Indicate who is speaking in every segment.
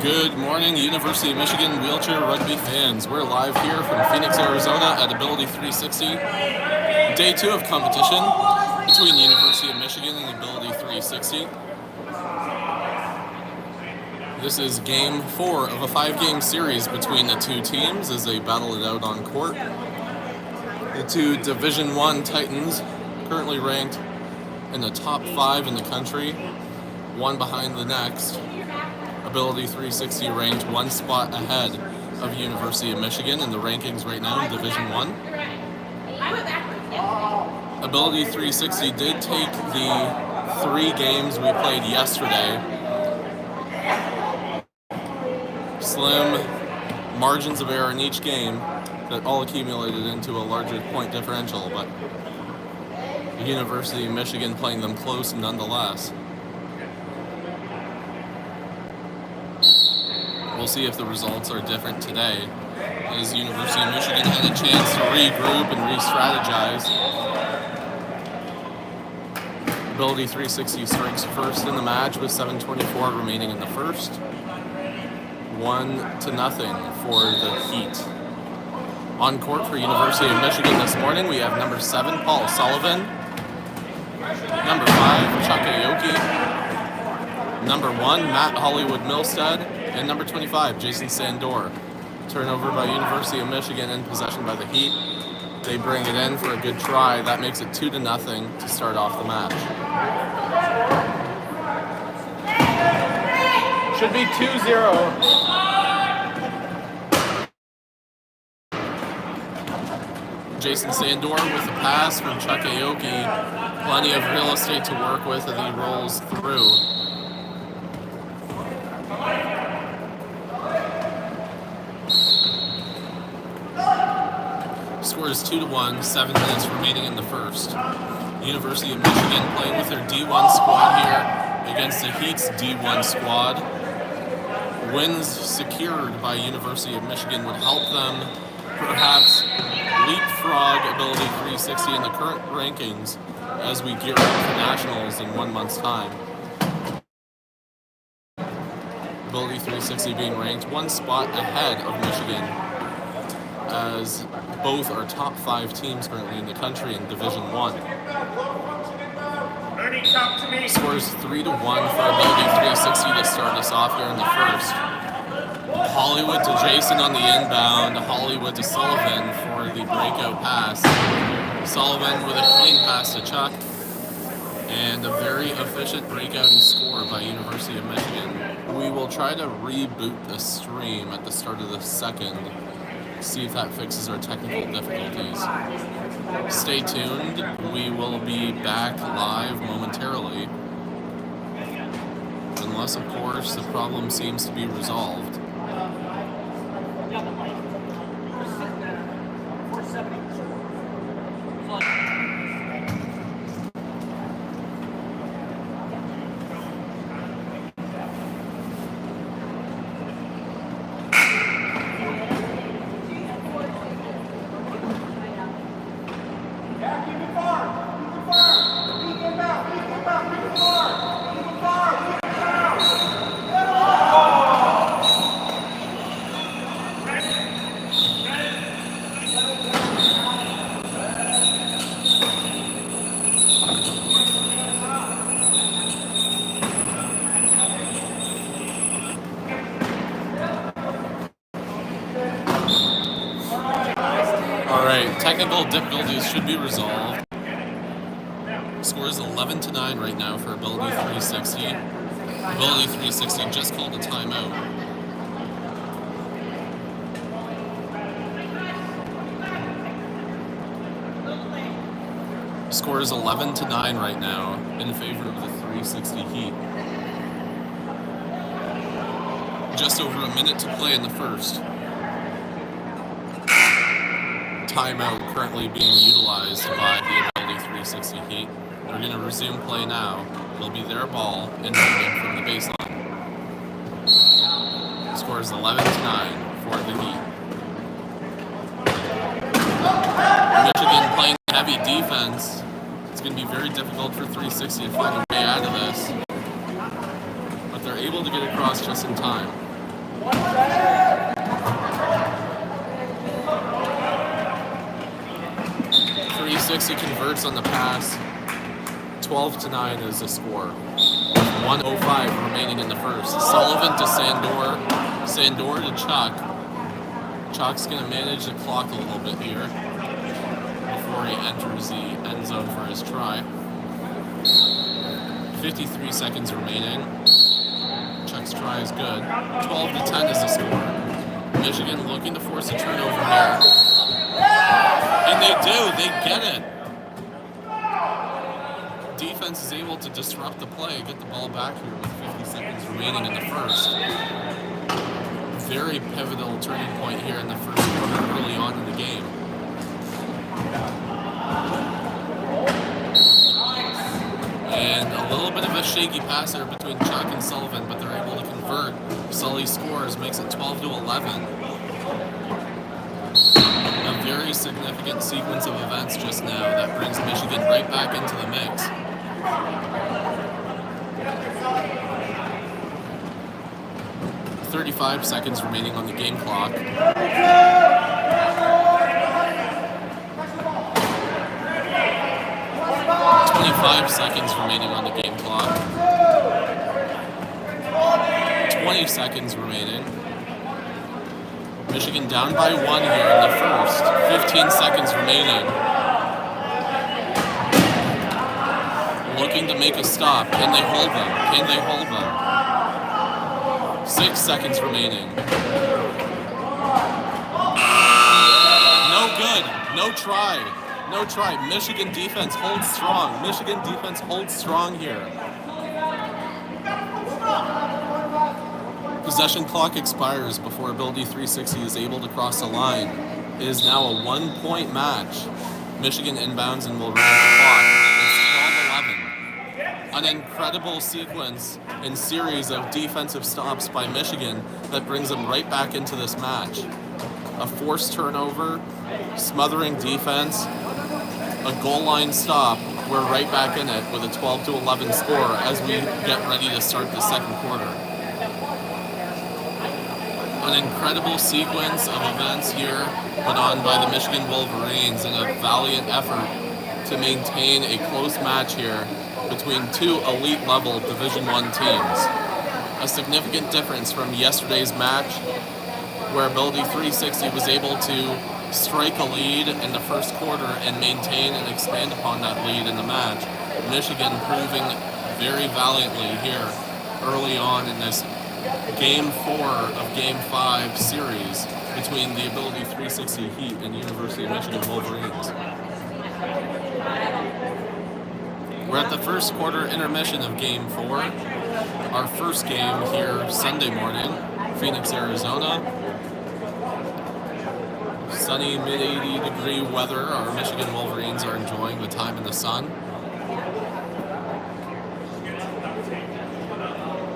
Speaker 1: Good morning, University of Michigan wheelchair rugby fans. We're live here from Phoenix, Arizona at Ability 360. Day 2 of competition between University of Michigan and Ability 360. This is game 4 of a 5-game series between the two teams as they battle it out on court. The two Division I Titans, currently ranked in the top 5 in the country, one behind the next. Ability 360 ranked one spot ahead of University of Michigan in the rankings right now in Division I. Ability 360 did take the 3 games we played yesterday. Slim margins of error in each game that all accumulated into a larger point differential, but University of Michigan playing them close nonetheless. We'll see if the results are different today, as University of Michigan had a chance to regroup and re-strategize. Ability 360 strikes first in the match with 7:24 remaining in the first. 1-0 for the Heat. On court for University of Michigan this morning, we have number 7, Paul Sullivan, number 5, Chuck Aoki, number 1, Matt Hollywood Milstead, and number 25, Jason Sandor. Turnover by University of Michigan and possession by the Heat. They bring it in for a good try. That makes it 2-0 to start off the match.
Speaker 2: Should be 2-0.
Speaker 1: Jason Sandor with a pass from Chuck Aoki. Plenty of real estate to work with as he rolls through. Score is 2-1, 7 minutes remaining in the first. University of Michigan playing with their D1 squad here against the Heat's D1 squad. Wins secured by University of Michigan would help them perhaps leapfrog Ability 360 in the current rankings as we gear up for nationals in 1 month's time. Ability 360 being ranked one spot ahead of Michigan, as both are top 5 teams currently in the country in Division I. Scores 3-1 for Ability 360 to start us off here in the first. Hollywood to Jason on the inbound, Hollywood to Sullivan for the breakout pass. Sullivan with a clean pass to Chuck, and a very efficient breakout and score by University of Michigan. We will try to reboot the stream at the start of the second, see if that fixes our technical difficulties. Stay tuned, we will be back live momentarily, unless of course the problem seems to be resolved. Technical difficulties should be resolved. Score is 11-9 right now for Ability 360. Ability 360 just called a timeout. Score is 11-9 right now in favor of the 360 Heat. Just over a minute to play in the first. Timeout currently being utilized by the Ability 360 Heat. They're going to resume play now. It'll be their ball inbounding from the baseline. Score is 11-9 for the Heat. Michigan playing heavy defense. It's going to be very difficult for 360 to find a way out of this, but they're able to get across just in time. 360 converts on the pass. 12-9 is the score. 1:05 remaining in the first. Sullivan to Sandor. Sandor to Chuck. Chuck's going to manage the clock a little bit here before he enters the end zone for his try. 53 seconds remaining. Chuck's try is good. 12-10 is the score. Michigan looking to force a turnover here. And they do. They get it. Defense is able to disrupt the play, get the ball back here with 50 seconds remaining in the first. Very pivotal turning point here in the first quarter early on in the game. And a little bit of a shaky pass there between Chuck and Sullivan, but they're able to convert. Sully scores, makes it 12-11. A very significant sequence of events just now that brings Michigan right back into the mix. .35 seconds remaining on the game clock. 25 seconds remaining on the game clock. 20 seconds remaining. Michigan down by 1 here in the first. 15 seconds remaining. Looking to make a stop. Can they hold them? Can they hold them? 6 seconds remaining. No good. No try. No try. Michigan defense holds strong. Michigan defense holds strong here. Possession clock expires before Ability 360 is able to cross the line. It is now a 1-point match. Michigan inbounds and will run the clock. It's 12-11. An incredible sequence and series of defensive stops by Michigan that brings them right back into this match. A forced turnover, smothering defense, a goal line stop. We're right back in it with a 12-11 score as we get ready to start the second quarter. An incredible sequence of events here put on by the Michigan Wolverines in a valiant effort to maintain a close match here between two elite-level Division I teams. A significant difference from yesterday's match, where Ability 360 was able to strike a lead in the first quarter and maintain and expand upon that lead in the match. Michigan proving very valiantly here early on in this Game 4 of Game 5 series between the Ability 360 Heat and University of Michigan Wolverines. We're at the first quarter intermission of Game 4. Our first game here Sunday morning, Phoenix, Arizona. Sunny mid-80 degree weather. Our Michigan Wolverines are enjoying the time in the sun.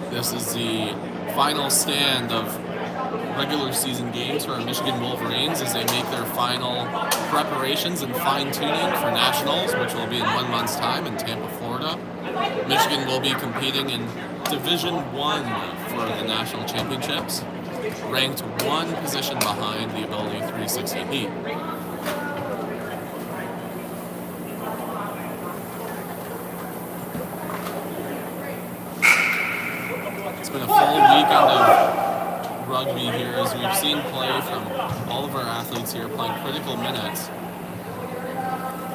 Speaker 1: This is the final stand of regular season games for our Michigan Wolverines as they make their final preparations and fine-tuning for Nationals, which will be in 1 month's time in Tampa, Florida. Michigan will be competing in Division I for the National Championships, ranked one position behind the Ability 360 Heat. It's been a full weekend of rugby here as we've seen play from all of our athletes here playing critical minutes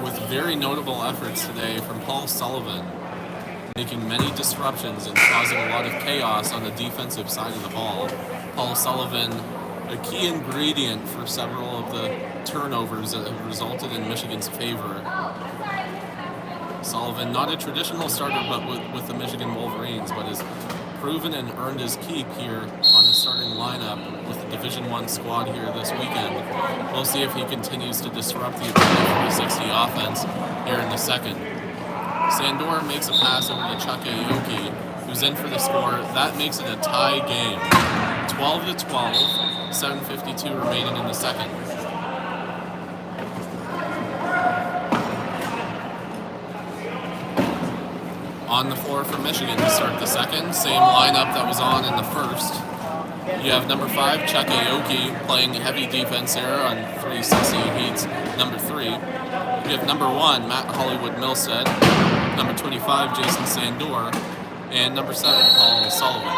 Speaker 1: with very notable efforts today from Paul Sullivan, making many disruptions and causing a lot of chaos on the defensive side of the ball. Paul Sullivan, a key ingredient for several of the turnovers that have resulted in Michigan's favor. Sullivan, not a traditional starter but with the Michigan Wolverines, but has proven and earned his keep here on the starting lineup with the Division I squad here this weekend. We'll see if he continues to disrupt the 360 offense here in the second. Sandor makes a pass over to Chuck Aoki, who's in for the score. That makes it a tie game. 12-12, 7:52 remaining in the second. On the floor for Michigan to start the second. Same lineup that was on in the first. You have number 5, Chuck Aoki, playing heavy defense there on 360 Heat's number 3. We have number 1, Matt Hollywood Milstead, number 25, Jason Sandor, and number 7, Paul Sullivan.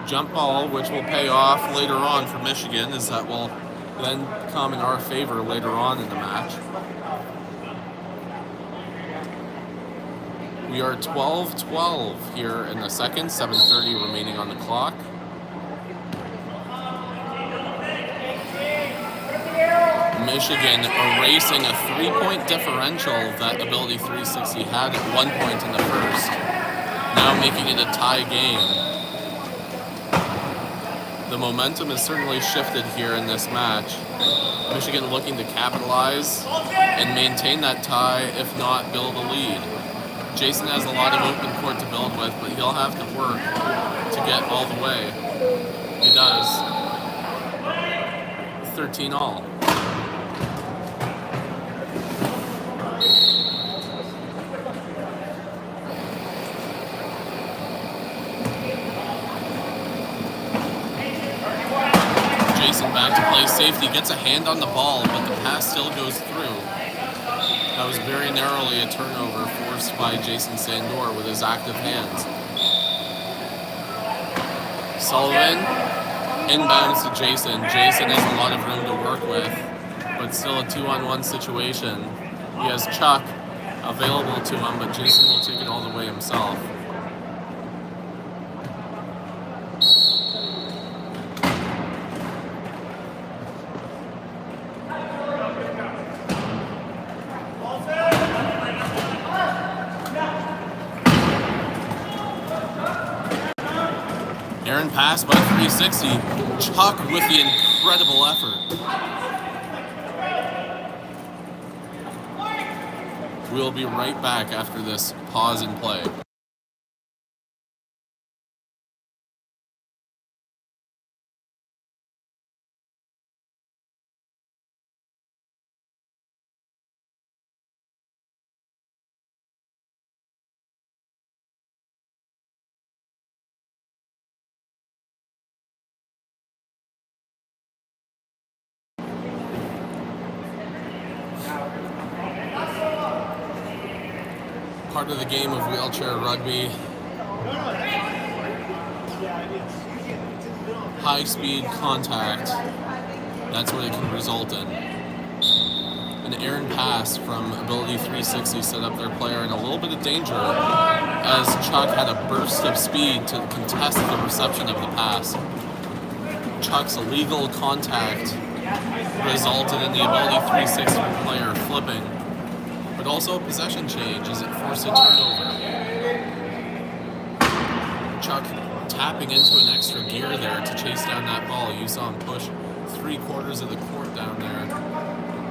Speaker 1: Jump ball, which will pay off later on for Michigan, as that will then come in our favor later on in the match. We are 12-12 here in the second, 7:30 remaining on the clock. Michigan erasing a 3-point differential that Ability 360 had at one point in the first, now making it a tie game. The momentum has certainly shifted here in this match. Michigan looking to capitalize and maintain that tie, if not build a lead. Jason has a lot of open court to build with, but he'll have to work to get all the way. He does. 13 all. Jason back to play safety, gets a hand on the ball, but the pass still goes through. That was very narrowly a turnover forced by Jason Sandor with his active hands. Sullivan inbounds to Jason. Jason has a lot of room to work with, but still a 2-on-1 situation. He has Chuck available to him, but Jason will take it all the way himself. Aaron pass by 360. Chuck with the incredible effort. We'll be right back after this pause in play. Part of the game of wheelchair rugby. High-speed contact. That's what it can result in. An errant pass from Ability 360 set up their player in a little bit of danger as Chuck had a burst of speed to contest the reception of the pass. Chuck's illegal contact resulted in the Ability 360 player flipping, but also a possession change as it forced a turnover. Chuck tapping into an extra gear there to chase down that ball. You saw him push 3/4 of the court down there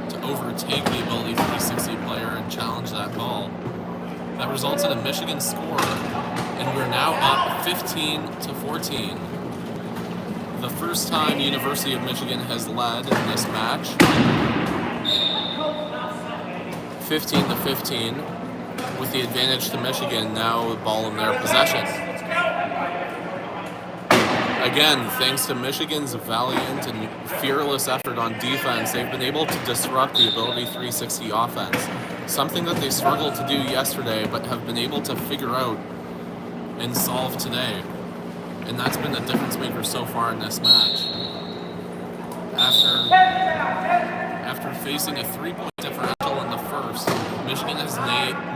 Speaker 1: to overtake the Ability 360 player and challenge that ball. That results in a Michigan score, and we're now up 15-14. The first time University of Michigan has led in this match. 15-15, with the advantage to Michigan, now the ball in their possession. Again, thanks to Michigan's valiant and fearless effort on defense, they've been able to disrupt the Ability 360 offense, something that they struggled to do yesterday, but have been able to figure out and solve today. And that's been the difference maker so far in this match. After facing a 3-point differential in the first, Michigan has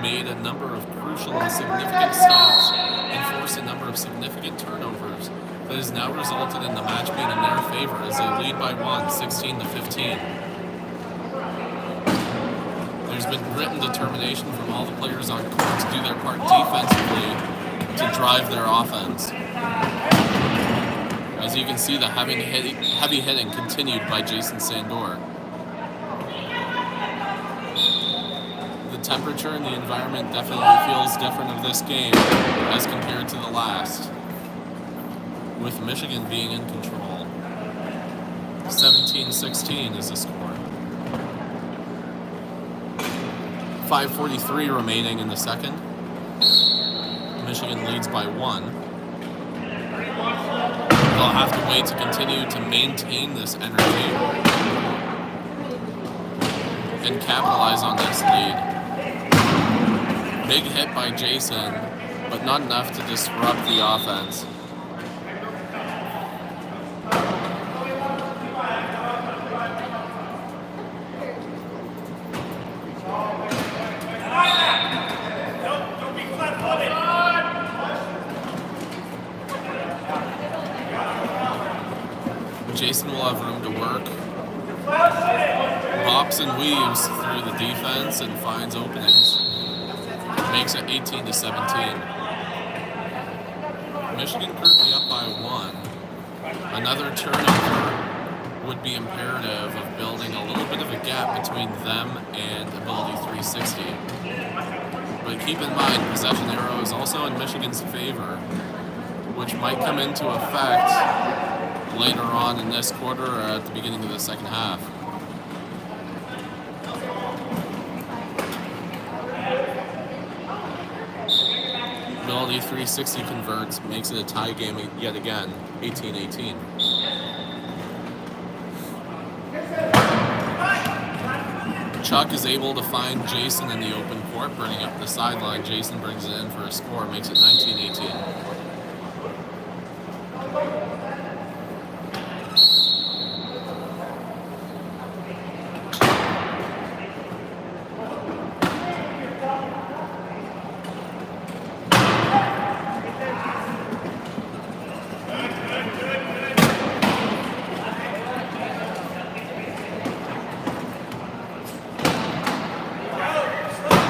Speaker 1: made a number of crucial and significant stops and forced a number of significant turnovers that has now resulted in the match being in their favor as they lead by 1, 16-15. There's been grit and determination from all the players on court to do their part defensively to drive their offense. As you can see, the heavy hitting continued by Jason Sandor. The temperature and the environment definitely feels different of this game as compared to the last, with Michigan being in control. 17-16 is the score. 5:43 remaining in the second. Michigan leads by 1. They'll have to wait to continue to maintain this energy and capitalize on this lead. Big hit by Jason, but not enough to disrupt the offense. Jason will have room to work. Bops and weaves through the defense and finds openings. Makes it 18-17. Michigan currently up by 1. Another turnover would be imperative of building a little bit of a gap between them and Ability 360. But keep in mind, possession arrow is also in Michigan's favor, which might come into effect later on in this quarter or at the beginning of the second half. Ability 360 converts, makes it a tie game yet again, 18-18. Chuck is able to find Jason in the open court, burning up the sideline. Jason brings it in for a score, makes it 19-18.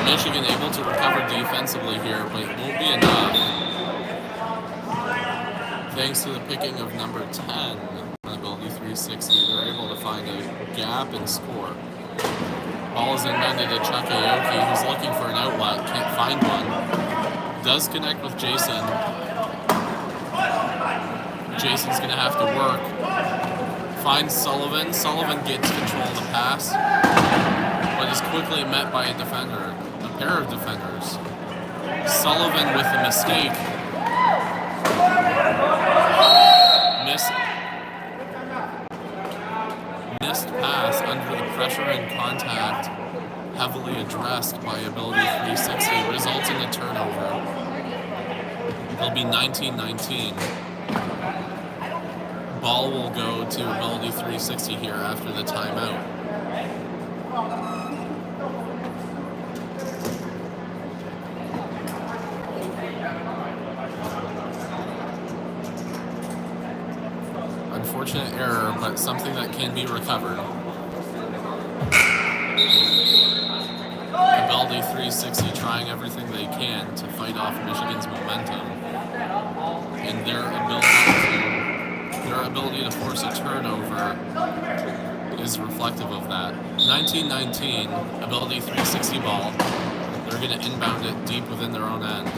Speaker 1: Michigan able to recover defensively here, but it won't be enough. Thanks to the picking of number 10 on Ability 360, they're able to find a gap and score. Ball is inbounded to Chuck Aoki, who's looking for an outlet, can't find one. Does connect with Jason. Jason's going to have to work. Finds Sullivan. Sullivan gets control of the pass, but is quickly met by a defender. Pair of defenders. Sullivan with a mistake. Missed pass under the pressure and contact, heavily addressed by Ability 360, results in a turnover. It'll be 19-19. Ball will go to Ability 360 here after the timeout. Unfortunate error, but something that can be recovered. Ability 360 trying everything they can to fight off Michigan's momentum, and their ability to force a turnover is reflective of that. 19-19, Ability 360 ball. They're going to inbound it deep within their own end.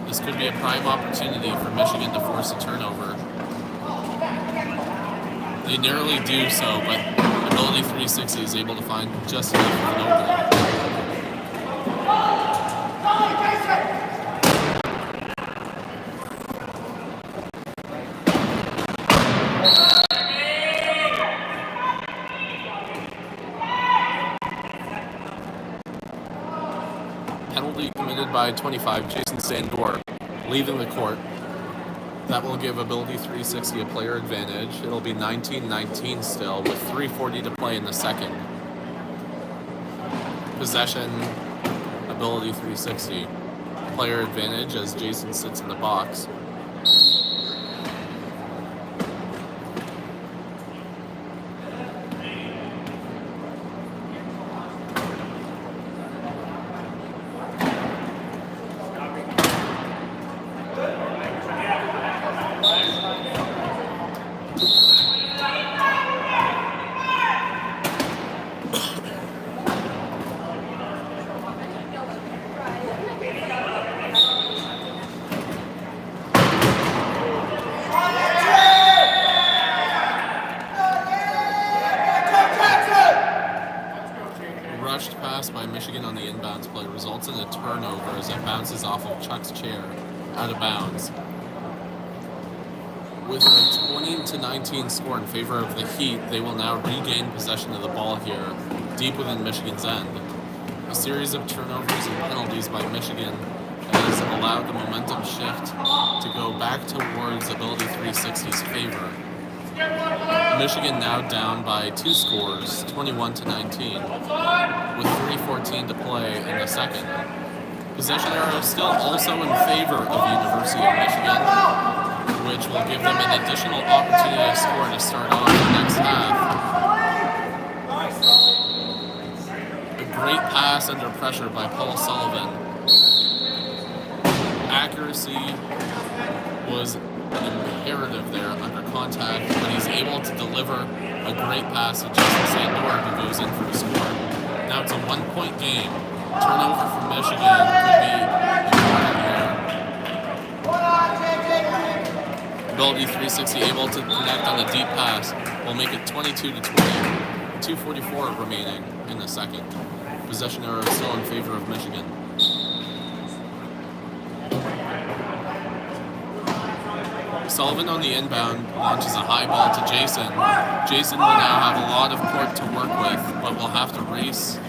Speaker 1: This could be a prime opportunity for Michigan to force a turnover. They narrowly do so, but Ability 360 is able to find just enough of an opening. Penalty committed by 25, Jason Sandor, leaving the court. That will give Ability 360 a player advantage. It'll be 19-19 still, with 3:40 to play in the second. Possession, Ability 360. Player advantage as Jason sits in the box. By Michigan on the inbounds play results in a turnover as it bounces off of Chuck's chair out of bounds. With a 20-19 score in favor of the Heat, they will now regain possession of the ball here, deep within Michigan's end. A series of turnovers and penalties by Michigan has allowed the momentum shift to go back towards Ability 360's favor. Michigan now down by 2 scores, 21-19, with 3:14 to play in the second. Possession arrow still also in favor of University of Michigan, which will give them an additional opportunity to score to start off the next half. A great pass under pressure by Paul Sullivan. Accuracy was imperative there under contact, but he's able to deliver a great pass to Jason Sandor, who goes in for the score. Now it's a 1-point game. Turnover from Michigan could be important here. Ability 360 able to connect on a deep pass will make it 22-20. 2:44 remaining in the second. Possession arrow still in favor of Michigan. Sullivan on the inbound launches a high ball to Jason. Jason will now have a lot of court to work with, but will have to race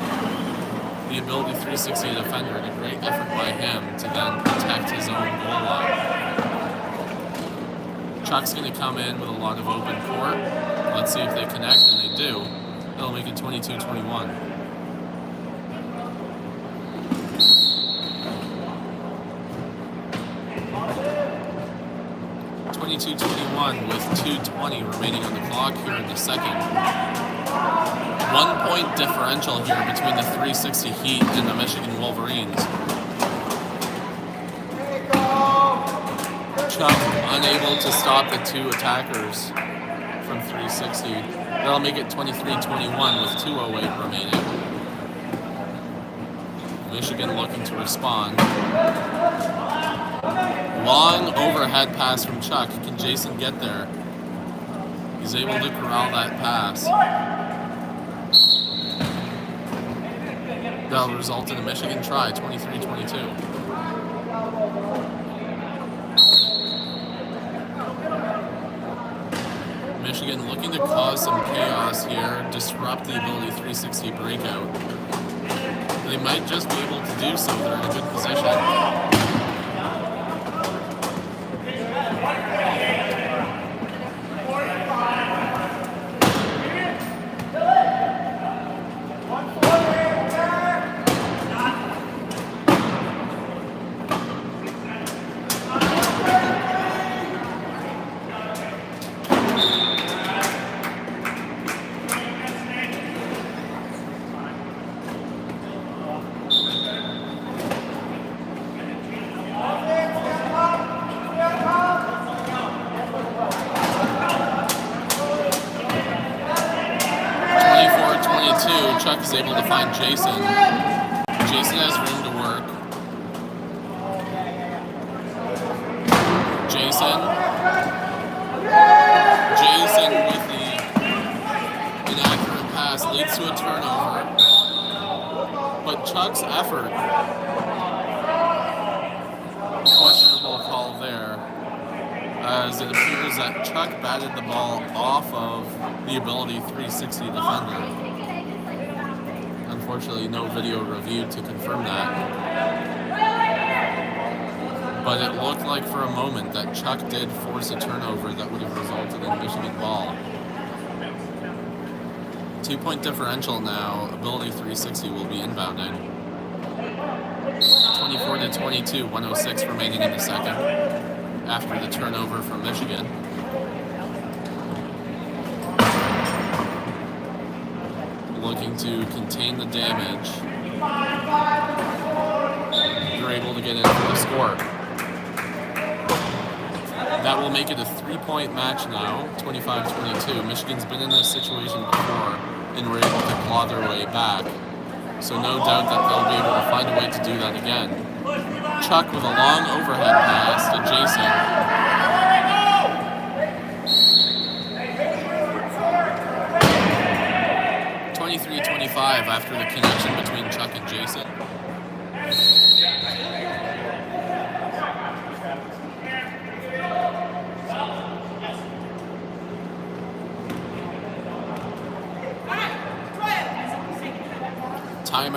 Speaker 1: the Ability 360 defender. A great effort by him to then protect his own goal line. Chuck's going to come in with a lot of open court. Let's see if they connect, and they do. That'll make it 22-21. 22-21 with 2:20 remaining on the clock here in the second. 1-point differential here between the 360 Heat and the Michigan Wolverines. Chuck unable to stop the two attackers from 360. That'll make it 23-21 with 2:08 remaining. Michigan looking to respond. Long overhead pass from Chuck. Can Jason get there? He's able to corral that pass. That'll result in a Michigan try, 23-22. Michigan looking to cause some chaos here, disrupt the Ability 360 breakout. They might just be able to do so. They're in a good position. Chuck is able to find Jason. Jason has room to work. Jason with the inaccurate pass leads to a turnover. But Chuck's effort, questionable call there, as it appears that Chuck batted the ball off of the Ability 360 defender. Unfortunately, no video review to confirm that. But it looked like for a moment that Chuck did force a turnover that would have resulted in Michigan ball. 2-point differential now. Ability 360 will be inbounding. 24-22, 1:06 remaining in the second after the turnover from Michigan. Looking to contain the damage. They're able to get in for the score. That will make it a 3-point match now, 25-22. Michigan's been in this situation before and were able to claw their way back. So no doubt that they'll be able to find a way to do that again. Chuck with a long overhead pass to Jason. 23-25 after the connection between Chuck and Jason.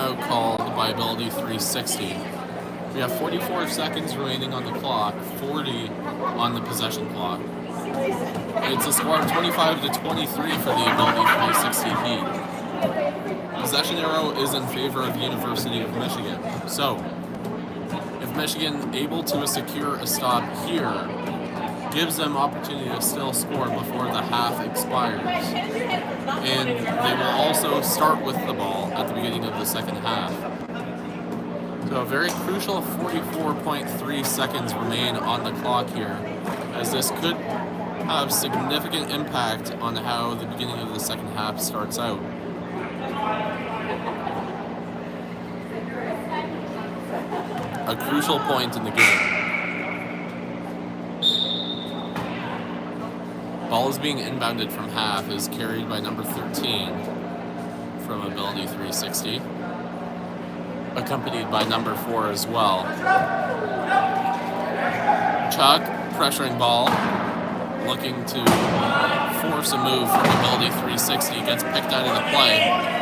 Speaker 1: timeout called by Ability 360. We have 44 seconds remaining on the clock, 40 on the possession clock. It's a score of 25 to 23 for the Ability 360 Heat. Possession arrow is in favor of University of Michigan. So, if Michigan able to secure a stop here, gives them opportunity to still score before the half expires. And they will also start with the ball at the beginning of the second half. So a very crucial 44.3 seconds remain on the clock here, as this could have significant impact on how the beginning of the second half starts out. A crucial point in the game. Ball is being inbounded from half, is carried by number 13 from Ability 360, accompanied by number 4 as well. Chuck, pressuring ball, looking to force a move from Ability 360, gets picked out of the play.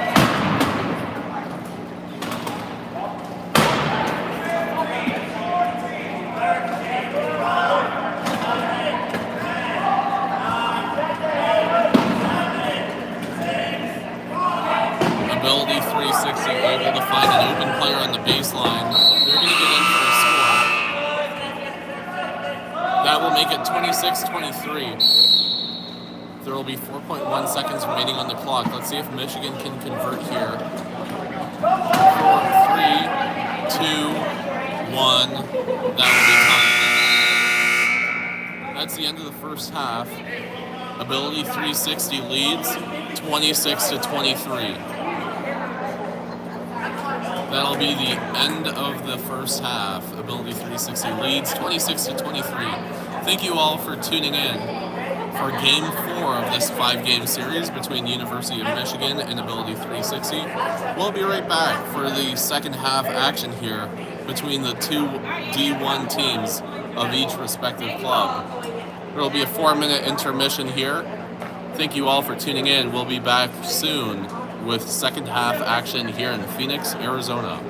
Speaker 1: Ability 360 able to find an open player on the baseline. They're going to get in for a score. That will make it 26-23. There will be 4.1 seconds remaining on the clock. Let's see if Michigan can convert here. 4, 3, 2, 1. That will be time. That's the end of the first half. Ability 360 leads 26-23. That'll be the end of the first half. Ability 360 leads 26-23. Thank you all for tuning in for Game 4 of this 5-game series between University of Michigan and Ability 360. We'll be right back for the second half action here between the two D1 teams of each respective club. There will be a 4-minute intermission here. Thank you all for tuning in. We'll be back soon with second half action here in Phoenix, Arizona.